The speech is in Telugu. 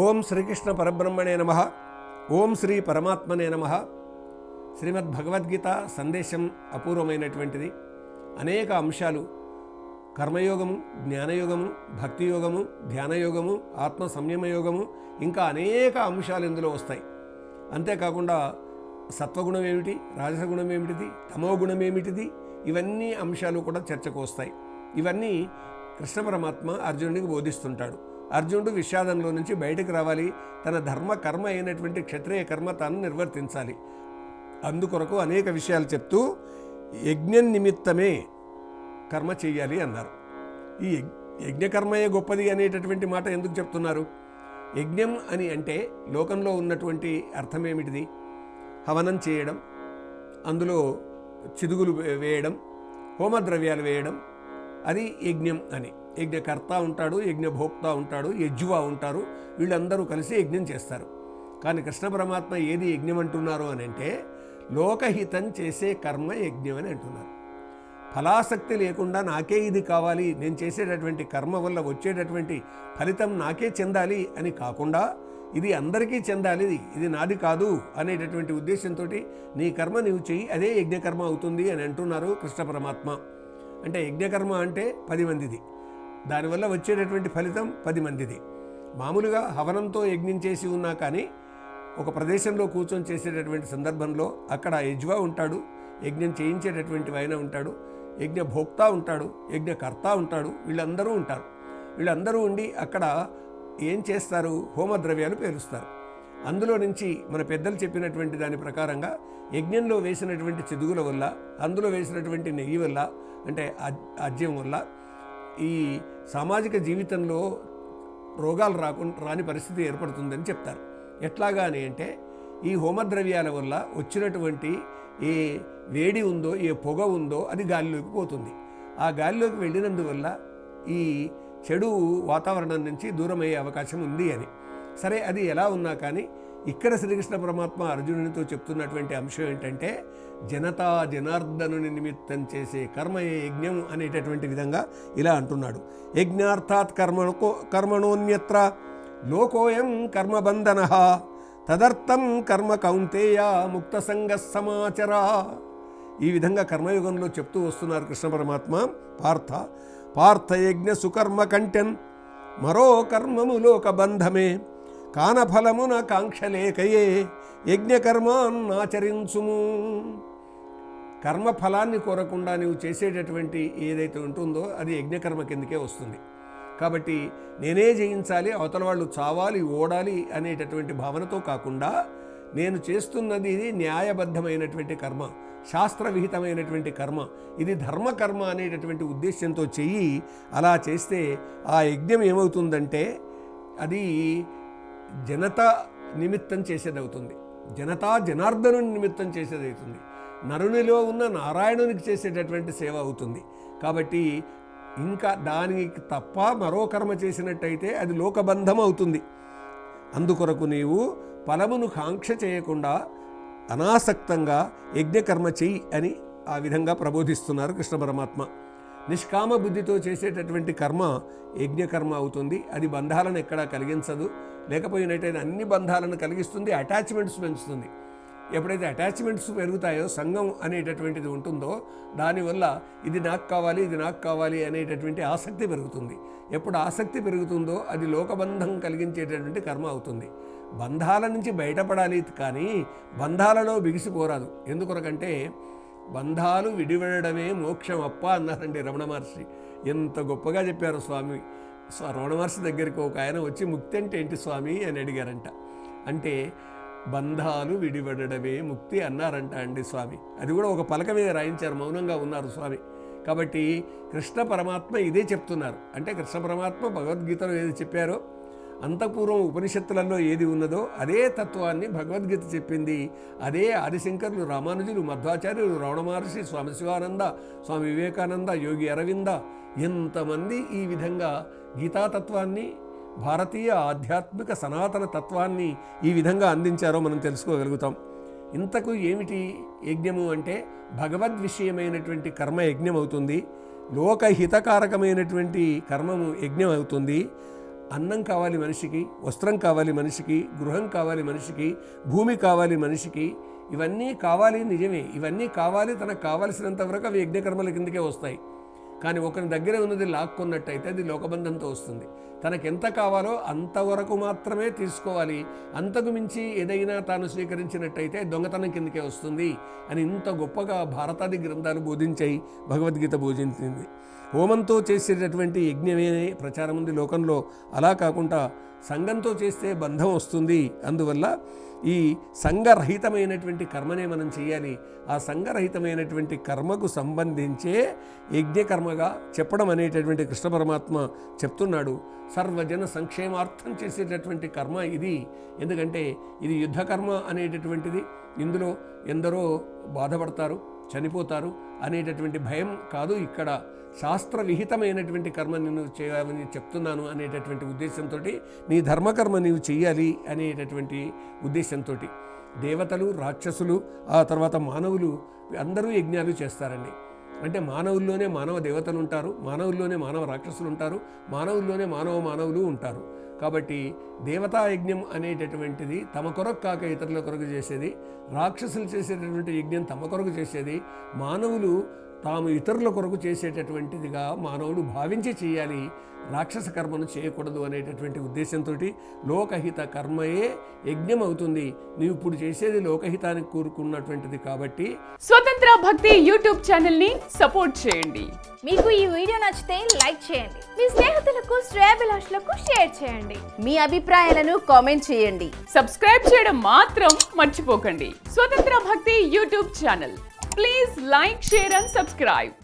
ఓం శ్రీకృష్ణ పరబ్రహ్మణే నమః. ఓం శ్రీ పరమాత్మనే నమః. శ్రీమద్భగవద్గీత సందేశం అపూర్వమైనటువంటిది. అనేక అంశాలు కర్మయోగము, జ్ఞానయోగము, భక్తియోగము, ధ్యానయోగము, ఆత్మ సంయమయోగము, ఇంకా అనేక అంశాలు ఇందులో వస్తాయి. అంతేకాకుండా సత్వగుణం ఏమిటి, రాజసగుణం ఏమిటిది, తమోగుణం ఏమిటిది, ఇవన్నీ అంశాలు కూడా చర్చకు వస్తాయి. ఇవన్నీ కృష్ణ పరమాత్మ అర్జునుడికి బోధిస్తుంటాడు. అర్జునుడు విషాదంలో నుంచి బయటకు రావాలి, తన ధర్మ కర్మ అయినటువంటి క్షత్రియ కర్మ తాను నిర్వర్తించాలి. అందుకొరకు అనేక విషయాలు చెప్తూ యజ్ఞం నిమిత్తమే కర్మ చేయాలి అన్నారు. ఈ యజ్ఞకర్మయే గొప్పది అనేటటువంటి మాట ఎందుకు చెప్తున్నారు? యజ్ఞం అని అంటే లోకంలో ఉన్నటువంటి అర్థం ఏమిటిది? హవనం చేయడం, అందులో చిదుగులు వేయడం, హోమద్రవ్యాలు వేయడం, అది యజ్ఞం అని. యజ్ఞకర్త ఉంటాడు, యజ్ఞభోక్త ఉంటాడు, యజ్వా ఉంటారు. వీళ్ళందరూ కలిసి యజ్ఞం చేస్తారు. కానీ కృష్ణ పరమాత్మ ఏది యజ్ఞం అంటున్నారు అని అంటే లోకహితం చేసే కర్మ యజ్ఞం అని అంటున్నారు. ఫలాసక్తి లేకుండా నాకే ఇది కావాలి, నేను చేసేటటువంటి కర్మ వల్ల వచ్చేటటువంటి ఫలితం నాకే చెందాలి అని కాకుండా ఇది అందరికీ చెందాలి, ఇది నాది కాదు అనేటటువంటి ఉద్దేశంతో నీ కర్మ నీవు చెయ్యి, అదే యజ్ఞకర్మ అవుతుంది అని అంటున్నారు కృష్ణ పరమాత్మ. అంటే యజ్ఞకర్మ అంటే 10 మందిది, దానివల్ల వచ్చేటటువంటి ఫలితం 10 మందిది. మామూలుగా హవనంతో యజ్ఞం చేసి ఉన్నా కానీ ఒక ప్రదేశంలో కూర్చొని చేసేటటువంటి సందర్భంలో అక్కడ యజ్వా ఉంటాడు, యజ్ఞం చేయించేటటువంటి ఆయన ఉంటాడు, యజ్ఞభోక్త ఉంటాడు, యజ్ఞకర్త ఉంటాడు, వీళ్ళందరూ ఉంటారు. వీళ్ళందరూ ఉండి అక్కడ ఏం చేస్తారు? హోమద్రవ్యాలు పేలుస్తారు. అందులో నుంచి మన పెద్దలు చెప్పినటువంటి దాని ప్రకారంగా యజ్ఞంలో వేసినటువంటి చిదుగుల వల్ల, అందులో వేసినటువంటి నెయ్యి వల్ల, అంటే అజ్యం వల్ల ఈ సామాజిక జీవితంలో రోగాలు రాని పరిస్థితి ఏర్పడుతుందని చెప్తారు. ఎట్లాగా అని అంటే ఈ హోమద్రవ్యాల వల్ల వచ్చినటువంటి ఏ వేడి ఉందో, ఏ పొగ ఉందో అది గాలిలోకి పోతుంది. ఆ గాలిలోకి వెళ్ళినందువల్ల ఈ చెడు వాతావరణం నుంచి దూరమయ్యే అవకాశం ఉంది అని. సరే, అది ఎలా ఉన్నా కానీ ఇక్కడ శ్రీకృష్ణ పరమాత్మ అర్జునునితో చెప్తున్నటువంటి అంశం ఏంటంటే జనతా జనార్దనుని నిమిత్తం చేసే కర్మయే యజ్ఞం అనేటటువంటి విధంగా ఇలా అంటున్నాడు. యజ్ఞార్థాత్ కర్మణోన్యత్ర లోకోయం కర్మబంధన తదర్థం కర్మ కౌంతేయ ముక్త సంగ సమాచర. ఈ విధంగా కర్మయుగంలో చెప్తూ వస్తున్నారు కృష్ణ పరమాత్మ. పార్థయజ్ఞ సుకర్మ కంటెన్ మరో కర్మము లోక బంధమే కానఫలమున కాంక్షలేకయే యజ్ఞకర్మాన్నాచరించుము. కర్మఫలాన్ని కోరకుండా నీవు చేసేటటువంటి ఏదైతే ఉంటుందో అది యజ్ఞకర్మ కిందకే వస్తుంది. కాబట్టి నేనే జయించాలి, అవతల వాళ్ళు చావాలి, ఓడాలి అనేటటువంటి భావనతో కాకుండా నేను చేస్తున్నది ఇది న్యాయబద్ధమైనటువంటి కర్మ, శాస్త్రవిహితమైనటువంటి కర్మ, ఇది ధర్మకర్మ అనేటటువంటి ఉద్దేశంతో చెయ్యి. అలా చేస్తే ఆ యజ్ఞం ఏమవుతుందంటే అది జనతా నిమిత్తం చేసేదవుతుంది, జనతా జనార్దనుని నిమిత్తం చేసేదవుతుంది, నరునిలో ఉన్న నారాయణునికి చేసేటటువంటి సేవ అవుతుంది. కాబట్టి ఇంకా దానికి తప్ప మరో కర్మ చేసినట్టయితే అది లోకబంధం అవుతుంది. అందుకొరకు నీవు ఫలమును కాంక్ష చేయకుండా అనాసక్తంగా యజ్ఞకర్మ చెయ్యి అని ఆ విధంగా ప్రబోధిస్తున్నారు కృష్ణ పరమాత్మ. నిష్కామ బుద్ధితో చేసేటటువంటి కర్మ యజ్ఞకర్మ అవుతుంది. అది బంధాలను ఎక్కడా కలిగించదు, లేకపోయినట్టయితే అన్ని బంధాలను కలిగిస్తుంది, అటాచ్మెంట్స్ పెంచుతుంది. ఎప్పుడైతే అటాచ్మెంట్స్ పెరుగుతాయో సంఘం అనేటటువంటిది ఉంటుందో దానివల్ల ఇది నాకు కావాలి, ఇది నాకు కావాలి అనేటటువంటి ఆసక్తి పెరుగుతుంది. ఎప్పుడు ఆసక్తి పెరుగుతుందో అది లోకబంధం కలిగించేటటువంటి కర్మ అవుతుంది. బంధాల నుంచి బయటపడాలి కానీ బంధాలలో బిగిసిపోరాదు. ఎందుకొరకంటే బంధాలు విడివడమే మోక్షం అప్ప అన్నారండి రమణ మహర్షి. ఎంత గొప్పగా చెప్పారు స్వామి. రమణ మహర్షి దగ్గరికి ఒక ఆయన వచ్చి ముక్తి అంటే ఏంటి స్వామి అని అడిగారంట. అంటే బంధాలు విడివడమే ముక్తి అన్నారంట అండి స్వామి. అది కూడా ఒక పలక మీద రాయించారు, మౌనంగా ఉన్నారు స్వామి. కాబట్టి కృష్ణ పరమాత్మ ఇదే చెప్తున్నారు. అంటే కృష్ణ పరమాత్మ భగవద్గీతలో ఏది చెప్పారో, అంతఃపూర్వం ఉపనిషత్తులలో ఏది ఉన్నదో అదే తత్వాన్ని భగవద్గీత చెప్పింది. అదే ఆదిశంకరులు, రామానుజులు, మధ్వాచార్యులు, రమణ మహర్షి, స్వామి శివానంద, స్వామి వివేకానంద, యోగి అరవింద, ఎంతమంది ఈ విధంగా గీతాతత్వాన్ని, భారతీయ ఆధ్యాత్మిక సనాతన తత్వాన్ని ఈ విధంగా అందించారో మనం తెలుసుకోగలుగుతాం. ఇంతకు ఏమిటి యజ్ఞము అంటే భగవద్విషయమైనటువంటి కర్మ యజ్ఞం అవుతుంది, లోకహితకారకమైనటువంటి కర్మము యజ్ఞం అవుతుంది. అన్నం కావాలి మనిషికి, వస్త్రం కావాలి మనిషికి, గృహం కావాలి మనిషికి, భూమి కావాలి మనిషికి. ఇవన్నీ కావాలి నిజమే, ఇవన్నీ కావాలి, తనకు కావలసినంత వరకు అవి యజ్ఞకర్మల కిందకే వస్తాయి. కానీ ఒకరి దగ్గర ఉన్నది లాక్కున్నట్టయితే అది లోకబంధంతో వస్తుంది. తనకు ఎంత కావాలో అంతవరకు మాత్రమే తీసుకోవాలి, అంతకు మించి ఏదైనా తాను స్వీకరించినట్టయితే దొంగతనం కిందకే వస్తుంది అని ఇంత గొప్పగా భారతాది గ్రంథాలు బోధించాయి, భగవద్గీత బోధించింది. హోమంతో చేసేటటువంటి యజ్ఞమే ప్రచారం ఉంది లోకంలో. అలా కాకుండా సంఘంతో చేస్తే బంధం వస్తుంది. అందువల్ల ఈ సంఘరహితమైనటువంటి కర్మనే మనం చేయాలి. ఆ సంఘరహితమైనటువంటి కర్మకు సంబంధించే యజ్ఞకర్మగా చెప్పడం అనేటటువంటి కృష్ణ పరమాత్మ చెప్తున్నాడు. సర్వజన సంక్షేమార్థం చేసేటటువంటి కర్మ ఇది. ఎందుకంటే ఇది యుద్ధకర్మ అనేటటువంటిది. ఇందులో ఎందరో బాధపడతారు, చనిపోతారు అనేటటువంటి భయం కాదు. ఇక్కడ శాస్త్ర విహితమైనటువంటి కర్మ నేను చేయాలని చెప్తున్నాను అనేటటువంటి ఉద్దేశంతో, నీ ధర్మకర్మ నీవు చెయ్యాలి అనేటటువంటి ఉద్దేశంతో దేవతలు, రాక్షసులు, ఆ తర్వాత మానవులు అందరూ యజ్ఞాలు చేస్తారండి. అంటే మానవుల్లోనే మానవ దేవతలు ఉంటారు, మానవుల్లోనే మానవ రాక్షసులు ఉంటారు, మానవుల్లోనే మానవులు ఉంటారు. కాబట్టి దేవతా యజ్ఞం అనేటటువంటిది తమ కొరకు కాక ఇతరుల కొరకు చేసేది, రాక్షసులు చేసేటటువంటి యజ్ఞం తమ కొరకు చేసేది, మానవులు తాము ఇతరుల కొరకు చేసేటటువంటిదిగా మానవుడు భావించి చేయాలి, రాక్షస కర్మను చేయకూడదు అనేటటువంటి ఉద్దేశంతో లోకహిత కర్మయే యజ్ఞం అవుతుంది. నీవు ఇప్పుడు చేసేది లోకహితానికి కూరుకున్నటువంటిది కాబట్టి స్వతంత్ర భక్తి యూట్యూబ్ ఛానల్ ని సపోర్ట్ చేయండి. మీకు ఈ వీడియో నచ్చితే లైక్ చేయండి, మీ స్నేహితులకు, శ్రేయోభిలాషులకు షేర్ చేయండి, మీ అభిప్రాయాలను కామెంట్ చేయండి. సబ్స్క్రైబ్ చేయడం మాత్రం మర్చిపోకండి. స్వతంత్ర భక్తి YouTube channel. Please like, share and subscribe.